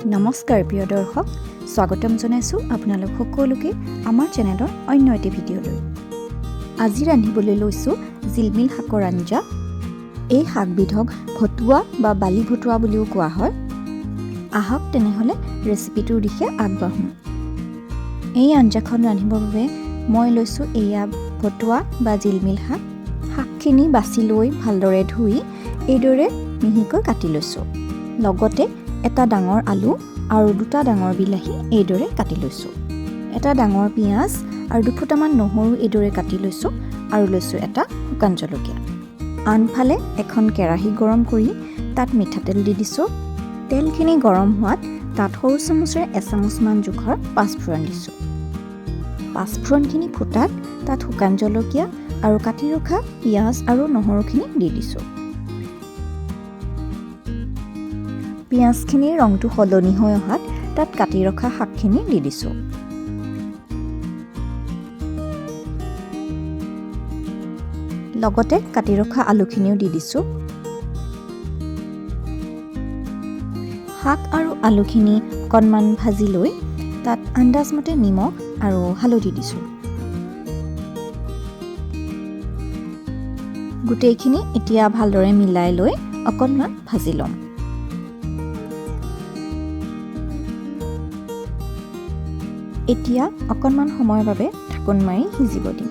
নমস্কাৰ প্ৰিয় দৰ্শক, স্বাগতম জনাইছোঁ আপোনালোক সকলোকে আমাৰ চেনেলৰ অন্য এটি ভিডিঅ'লৈ। আজি ৰান্ধিবলৈ লৈছোঁ জিলমিল শাকৰ আঞ্জা। এই শাকবিধক ভতুৱা বা বালি ভতুৱা বুলিও কোৱা হয়। আহক তেনেহ'লে ৰেচিপিটোৰ দিশে আগবাঢ়োঁ। এই আঞ্জাখন ৰান্ধিবৰ বাবে মই লৈছোঁ এয়া ভতুৱা বা জিলমিল শাক। শাকখিনি বাছি লৈ ভালদৰে ধুই এইদৰে মিহিকৈ কাটি লৈছোঁ। লগতে এটা ডাঙৰ আলু আৰু দুটা ডাঙৰ বিলাহী এইদৰে কাটি লৈছোঁ। এটা ডাঙৰ পিঁয়াজ আৰু দুফুটামান নহৰু এইদৰে কাটি লৈছোঁ আৰু লৈছোঁ এটা শুকান জলকীয়া। আনফালে এখন কেৰাহী গৰম কৰি তাত মিঠাতেল দি দিছোঁ। তেলখিনি গৰম হোৱাত তাত সৰু চামুচেৰে এচামুচমান জোখৰ পাঁচফোৰণ দিছোঁ। পাঁচফোৰণখিনি ফুটাত তাত শুকান জলকীয়া আৰু কাটি ৰখা পিঁয়াজ আৰু নহৰুখিনি দি দিছোঁ। পিঁয়াজখিনিৰ ৰংটো সলনি হৈ অহাত তাত কাটি ৰখা শাকখিনি দি দিছোঁ। লগতে কাটি ৰখা আলুখিনিও দি দিছোঁ। শাক আৰু আলুখিনি অকণমান ভাজি লৈ তাত আন্দাজমতে নিমখ আৰু হালধি দিছোঁ। গোটেইখিনি এতিয়া ভালদৰে মিলাই লৈ অকণমান ভাজি ল'ম। এতিয়া অকণমান সময়ৰ বাবে ঢাকোন মাৰি সিজিব দিম।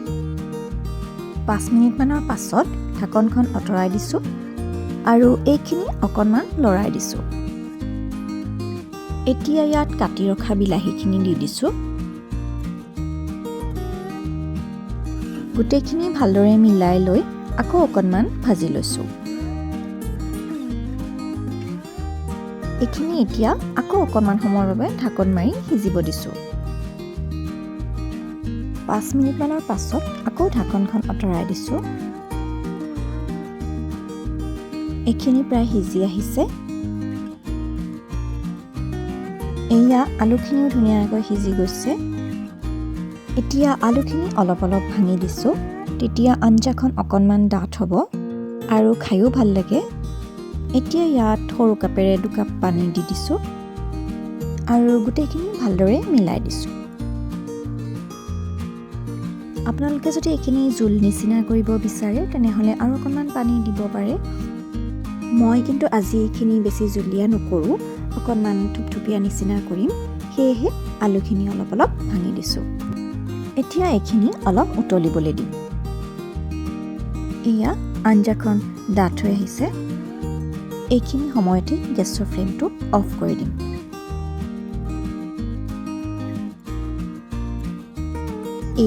5 মিনিটমানৰ পাছত ঢাকনখন আঁতৰাই দিছোঁ আৰু এইখিনি অকণমান লৰাই দিছোঁ। এতিয়া ইয়াত কাটি ৰখা বিলাহীখিনি দি দিছোঁ। গোটেইখিনি ভালদৰে মিলাই লৈ আকৌ অকণমান ভাজি লৈছোঁ। এইখিনি এতিয়া আকৌ অকণমান সময়ৰ বাবে ঢাকোন মাৰি সিজিব দিছোঁ। 5 মিনিটমানৰ পাছত আকৌ ঢাকনখন আঁতৰাই দিছোঁ। এইখিনি প্ৰায় সিজি আহিছে। এয়া আলুখিনিও ধুনীয়াকৈ সিজি গৈছে। এতিয়া আলুখিনি অলপ অলপ ভাঙি দিছোঁ। তেতিয়া আঞ্জাখন অকণমান ডাঠ হ'ব আৰু খায়ো ভাল লাগে। এতিয়া ইয়াত সৰু কাপেৰে 2 কাপ পানী দি দিছোঁ আৰু গোটেইখিনি ভালদৰে মিলাই দিছোঁ। আপোনালোকে যদি এইখিনি জোল নিচিনা কৰিব বিচাৰে তেনেহ'লে আৰু অকণমান পানী দিব পাৰে। মই কিন্তু আজি এইখিনি বেছি জুলীয়া নকৰোঁ, অকণমান থুপথুপীয়া নিচিনা কৰিম। সেয়েহে আলুখিনি অলপ অলপ ভাঙি দিছোঁ। এতিয়া এইখিনি অলপ উতলিবলৈ দিম। এয়া আঞ্জাখন ডাঠ হৈ আহিছে। এইখিনি সময়তে গেছৰ ফ্লেমটো অফ কৰি দিম।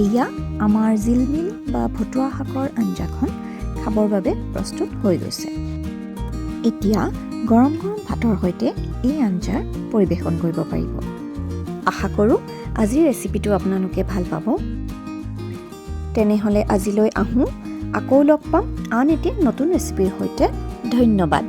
এয়া আমাৰ জিলমিল বা ভতুৱা শাকৰ আঞ্জাখন খাবৰ বাবে প্ৰস্তুত হৈ গৈছে। এতিয়া গৰম গৰম ভাতৰ সৈতে এই আঞ্জাৰ পৰিৱেশন কৰিব পাৰিব। আশা কৰোঁ আজিৰ ৰেচিপিটো আপোনালোকে ভাল পাব। তেনেহ'লে আজিলৈ আহোঁ, আকৌ লগ পাম আন এটি নতুন ৰেচিপিৰ সৈতে। ধন্যবাদ।